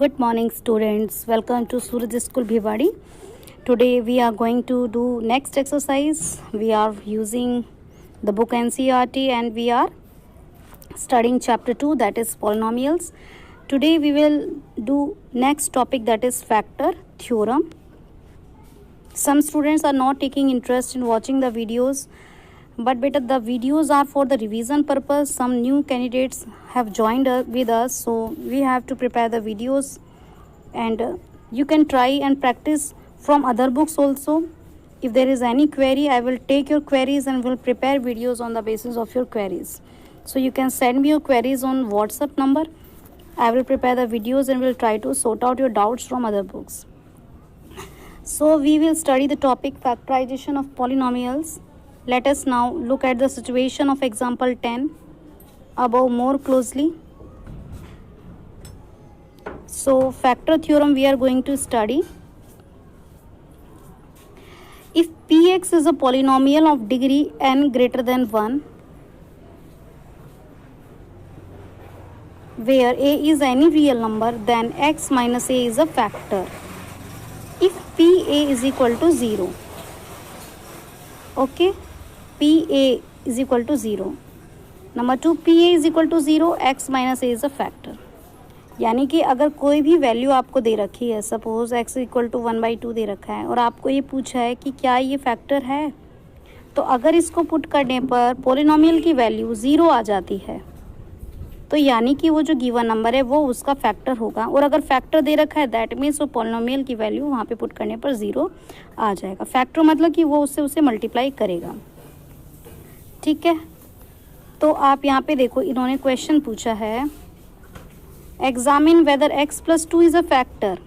Good morning students, welcome to Suraj School Bhiwadi. Today we are going to do next exercise. We are using the book NCERT and we are studying chapter 2, that is polynomials. Today we will do next topic, that is factor theorem. Some students are not taking interest in watching the videos, but better the videos are for the revision purpose. Some new candidates have joined with us, so we have to prepare the videos, and you can try and practice from other books also. If there is any query, I will take your queries and will prepare videos on the basis of your queries. So you can send me your queries on WhatsApp number. I will prepare the videos and will try to sort out your doubts from other books. So we will study the topic factorization of polynomials. Let us now look at the situation of example 10 above more closely. So factor theorem we are going to study. If px is a polynomial of degree n greater than 1, where a is any real number, then x minus a is a factor. If pa is equal to 0, okay, pa is equal to 0. Number 2, pa is equal to 0, x minus a is a factor. यानी कि अगर कोई भी value आपको दे रखी है, suppose x equal to 1/2 दे रखा है और आपको ये पूछा है कि क्या ये फैक्टर है, तो अगर इसको पुट करने पर पॉलिनोमियल की वैल्यू 0 आ जाती है, तो यानी कि वो जो गिवन नंबर है वो उसका फैक्टर होगा. और अगर फैक्टर दे रखा है दैट मीन्स वो पॉलिनोमियल की वैल्यू वहाँ पे पुट करने पर 0 आ जाएगा. फैक्टर मतलब कि वो उससे उसे मल्टीप्लाई करेगा. ठीक है, तो आप यहाँ पे देखो, इन्होंने क्वेश्चन पूछा है examine whether x plus 2 is a factor.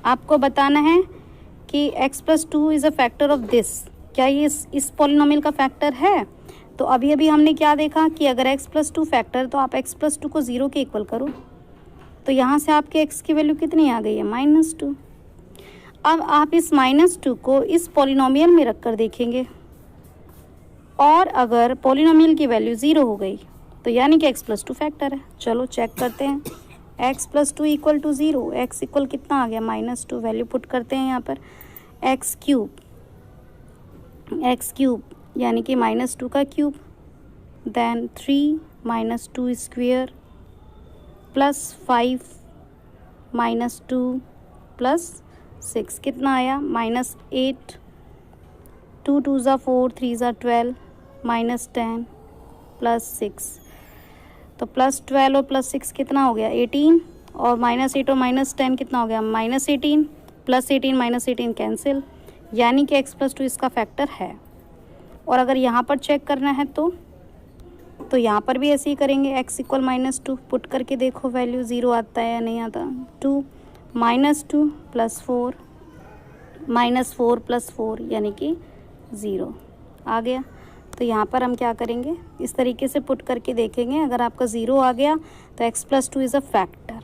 आपको बताना है कि x plus 2 is a factor of this. क्या ये इस पॉलिनोमियल का फैक्टर है? तो अभी अभी हमने क्या देखा कि अगर x प्लस 2 फैक्टर, तो आप x प्लस 2 को 0 के इक्वल करो, तो यहाँ से आपके x की वैल्यू कितनी आ गई है? -2. अब आप इस -2 को इस पॉलिनोमियल में रख कर देखेंगे, और अगर पॉलिनोमियल की वैल्यू 0 हो गई तो यानी कि x प्लस 2 फैक्टर है. चलो चेक करते हैं. x plus 2 equal to 0, x equal कितना आ गया? -2. वैल्यू पुट करते हैं यहाँ पर. x क्यूब यानी कि -2 का cube, then 3 -2 square plus 5 -2 plus 6 कितना आया? -8. 2 2 ज़ा 4, 3 ज़ा 12, -10 प्लस 6. तो +12 और +6 कितना हो गया? 18. और -8 और -10 कितना हो गया? -18. +18 -18 कैंसिल, यानी कि x प्लस 2 इसका फैक्टर है. और अगर यहाँ पर चेक करना है तो यहाँ पर भी ऐसे ही करेंगे. x इक्वल -2 पुट करके देखो वैल्यू 0 आता है या नहीं आता. 2 -2 प्लस 4 -4 प्लस 4 यानी कि 0 आ गया. तो यहाँ पर हम क्या करेंगे, इस तरीके से पुट करके देखेंगे. अगर आपका 0 आ गया तो x plus 2 is a factor.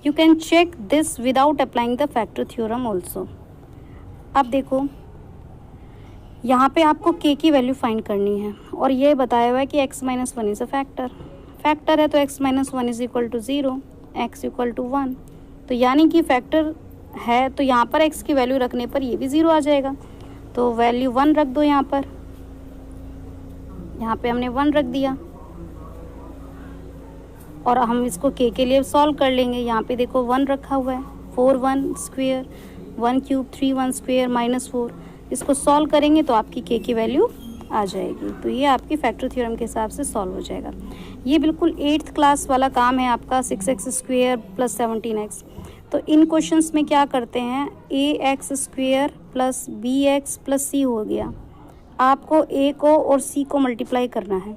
You can check this without applying the factor theorem also. अब देखो, यहाँ पे आपको k की वैल्यू फाइंड करनी है, और ये बताया हुआ है कि x minus 1 is a factor है. तो x minus 1 is equal to 0, x equal to 1. तो यानी कि फैक्टर है, तो यहाँ पर x की वैल्यू रखने पर ये भी 0 आ जाएगा. तो वैल्यू 1 रख दो यहाँ पर. यहाँ पे हमने 1 रख दिया, और हम इसको k के लिए सॉल्व कर लेंगे. यहाँ पे देखो 1 रखा हुआ है. 4 1 स्क्वेयर, 1 क्यूब, 3 1 स्क्वेयर, -4. इसको सॉल्व करेंगे तो आपकी k की वैल्यू आ जाएगी. तो ये आपकी फैक्टर थ्योरम के हिसाब से सॉल्व हो जाएगा. ये बिल्कुल 8th क्लास वाला काम है आपका. 6x square plus 17x. तो इन क्वेश्चंस में क्या करते हैं, ax square plus bx plus c हो गया. आपको a को और c को मल्टीप्लाई करना है,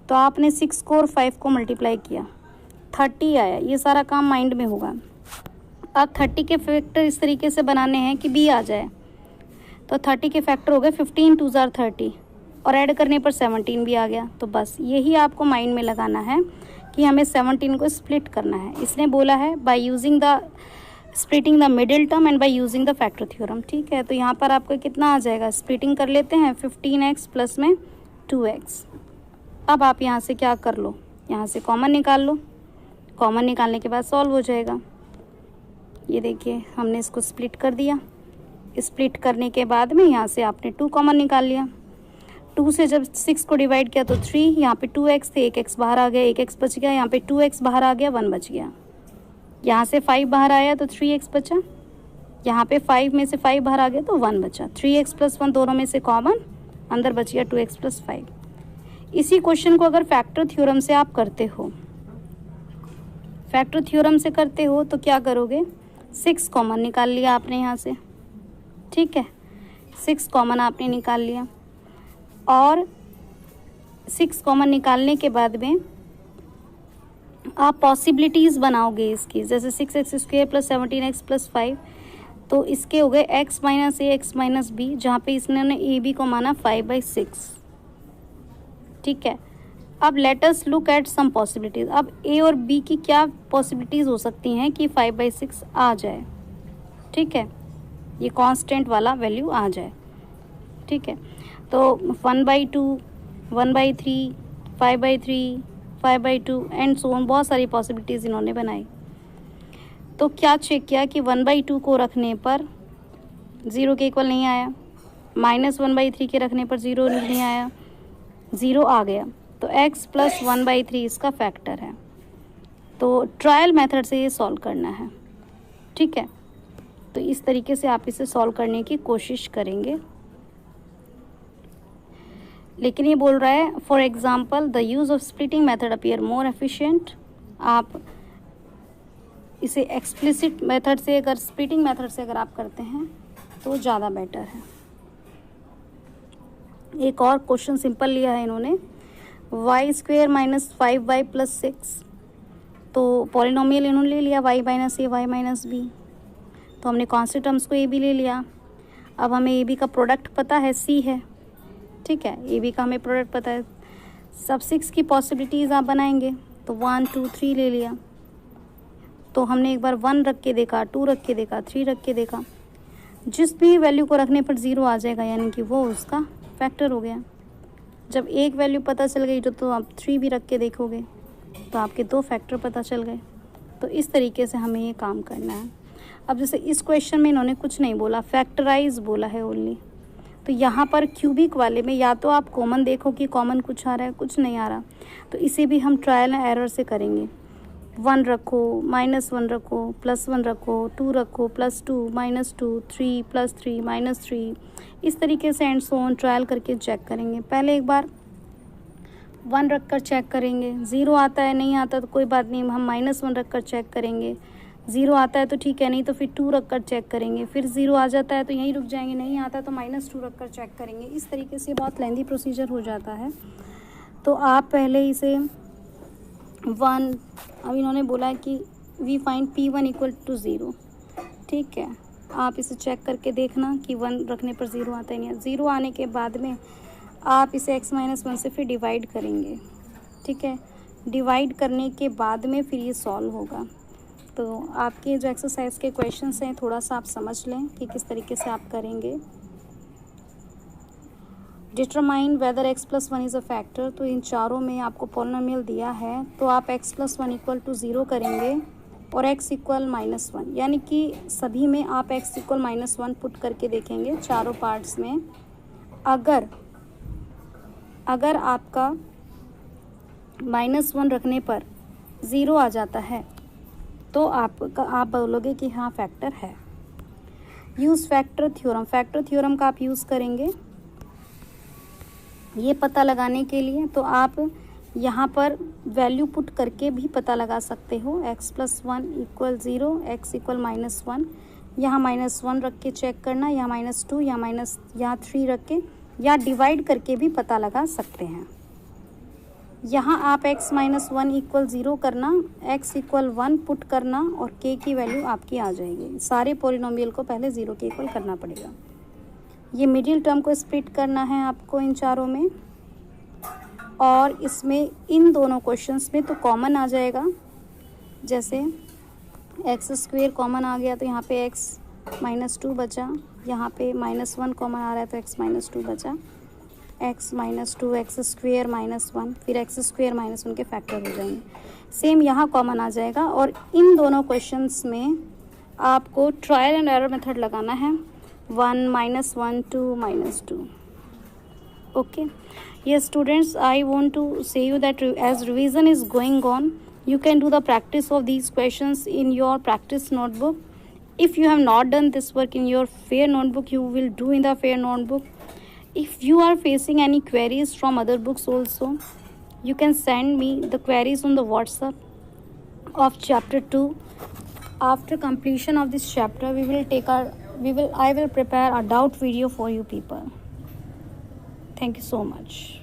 तो आपने 6 को और 5 को मल्टीप्लाई किया, 30 आया. ये सारा काम माइंड में होगा. अब 30 के फैक्टर इस तरीके से बनाने हैं कि b आ जाए. तो 30 के फैक्टर हो गए 15 2 ज़ार 30, और ऐड करने पर 17 भी आ गया. तो बस यही आपको माइंड में लगाना है कि हमें 17 को स्प्लिट करना है. इसने बोला है by using the splitting the middle term and by using the factor theorem. ठीक है, तो यहाँ पर आपका कितना आ जाएगा, स्प्लिटिंग कर लेते हैं. 15x प्लस में 2x. अब आप यहाँ से क्या कर लो, यहाँ से कॉमन निकाल लो. कॉमन निकालने के बाद सॉल्व हो जाएगा. ये देखिए हमने इसको स्प्लिट कर दिया। स्प्लिट करने के बाद में यहाँ से आपने 2 कॉमन निकाल लिया। 2 से जब 6 को डिवाइड किया तो 3, यहाँ पे 2x थे, 1x बाहर आ गया, 1x बच गया, यहाँ पे 2x बाहर आ गया, 1 बच गया। यहाँ से 5 बाहर आया तो 3x बचा, यहाँ पे 5 में से 5 बाहर आ गया तो 1 बचा। 3x + 1 दोनों में से कॉमन, अंदर बच गया 2x + 5। इसी क्वेश्चन को अगर फैक्टर थ्योरम से आप करते हो, फैक्टर थ्योरम से करते हो तो क्या करोगे, 6 कॉमन निकाल लिया आपने यहाँ से, ठीक है, 6 कॉमन आपने निकाल लिया। और 6 कॉमन निकालने के बाद में आप पॉसिबिलिटीज़ बनाओगे इसकी, जैसे 6x² + 17x + 5, तो इसके हो गए x - a x - b, जहाँ पे इसने ए बी को माना 5/6, ठीक है। अब let us look at some possibilities. अब ए और बी की क्या पॉसिबिलिटीज़ हो सकती हैं कि 5/6 आ जाए, ठीक है, ये कांस्टेंट वाला वैल्यू आ जाए, ठीक है। तो 1/2, 1/3, 5/3, 5/2 एंड सो ऑन, बहुत सारी पॉसिबिलिटीज़ इन्होंने बनाई। तो क्या चेक किया कि 1/2 को रखने पर 0 के इक्वल नहीं आया, -1/3 के रखने पर 0 नहीं आया, 0 आ गया, तो x + 1/3 इसका फैक्टर है। तो ट्रायल मेथड से ये सॉल्व करना है, ठीक है। तो इस तरीके से आप इसे सॉल्व करने की कोशिश करेंगे। लेकिन ये बोल रहा है for example the use of splitting method appear more efficient. आप इसे एक्सप्लिसिट मेथड से, अगर स्प्लिटिंग मेथड से अगर आप करते हैं तो ज़्यादा बेटर है। एक और क्वेश्चन सिंपल लिया है इन्होंने, y² - 5y + 6, तो पॉलिनोमियल इन्होंने ले लिया y - a y - b, तो हमने कांस्टेंट टर्म्स को a b ले लिया। अब हमें a b का प्रोडक्ट पता है, c है, ठीक है, a b का हमें प्रोडक्ट पता है। सब 6 की पॉसिबिलिटीज़ आप बनाएंगे, तो 1 2 3 ले लिया। तो हमने एक बार 1 रख के देखा, 2 रख के देखा, 3 रख के देखा, जिस भी वैल्यू को रखने पर 0 आ जाएगा, यानी कि वो उसका फैक्टर हो गया। जब एक वैल्यू पता चल गई तो आप 3 भी रख के देखोगे तो आपके 2 फैक्टर पता चल गए। तो इस तरीके से हमें ये काम करना है। अब जैसे इस क्वेश्चन में इन्होंने कुछ नहीं बोला, फैक्टराइज बोला है ओनली, तो यहाँ पर क्यूबिक वाले में या तो आप कॉमन देखो कि कॉमन कुछ आ रहा है, कुछ नहीं आ रहा, तो इसे भी हम ट्रायल एंड एरर से करेंगे। 1 रखो, -1 रखो, +1 रखो, 2 रखो, +2, -2, 3 +3 -3, इस तरीके से एंड सो ऑन ट्रायल करके चेक करेंगे। पहले एक बार 1 रख कर चेक करेंगे, 0 आता है, नहीं आता तो कोई बात नहीं, हम -1 रख कर चेक करेंगे, 0 आता है तो ठीक है, नहीं तो फिर 2 रख कर चेक करेंगे, फिर 0 आ जाता है तो यहीं रुक जाएंगे, नहीं आता तो -2 रख कर चेक करेंगे। इस तरीके से बहुत लेंदी प्रोसीजर हो जाता है। तो आप पहले इसे 1, अब इन्होंने बोला कि वी फाइंड P1 = 0, ठीक है, आप इसे चेक करके देखना कि 1 रखने पर 0 आता है नहीं। 0 आने के बाद में आप इसे x - 1 से फिर डिवाइड करेंगे, ठीक है, डिवाइड करने के बाद में फिर ये सॉल्व होगा। तो आपके जो एक्सरसाइज के क्वेश्चंस हैं थोड़ा सा आप समझ लें कि किस तरीके से आप करेंगे। Determine whether x + 1 is a factor, तो इन चारों में आपको पॉलिनोमियल दिया है, तो आप x + 1 = 0 करेंगे और x = -1, यानी कि सभी में आप x = -1 पुट करके देखेंगे चारों पार्ट्स में। अगर आपका -1 रखने पर 0 आ जाता है तो आप बोलोगे कि हाँ फैक्टर है। Use factor theorem, factor theorem का आप यूज़ करेंगे ये पता लगाने के लिए। तो आप यहाँ पर वैल्यू पुट करके भी पता लगा सकते हो, x + 1 = 0, x = -1, यहाँ -1 रख के चेक करना, या -2 या 3 रख के, या डिवाइड करके भी पता लगा सकते हैं। यहाँ आप x - 1 = 0 करना, x = 1 पुट करना और k की वैल्यू आपकी आ जाएगी। सारे पॉलिनोमियल को पहले 0 के इक्वल करना पड़ेगा। ये मिडिल टर्म को स्प्लिट करना है आपको इन चारों में, और इसमें इन दोनों क्वेश्चंस में तो कॉमन आ जाएगा, जैसे x² कॉमन आ गया तो यहाँ पे x - 2 बचा, यहाँ पे -1 कॉमन आ रहा है तो x - 2 बचा, x - 2 x² -1, फिर x² -1 के फैक्टर हो जाएंगे। सेम यहाँ कॉमन आ जाएगा, और इन दोनों क्वेश्चंस में आपको ट्रायल एंड एरर मेथड लगाना है. 1 minus 1 2 minus 2. Okay. Yes students, I want to say you that as revision is going on, you can do the practice of these questions in your practice notebook. If you have not done this work in your fair notebook, you will do in the fair notebook. If you are facing any queries from other books also, you can send me the queries on the WhatsApp of chapter 2. After completion of this chapter, I will prepare a doubt video for you people. Thank you so much.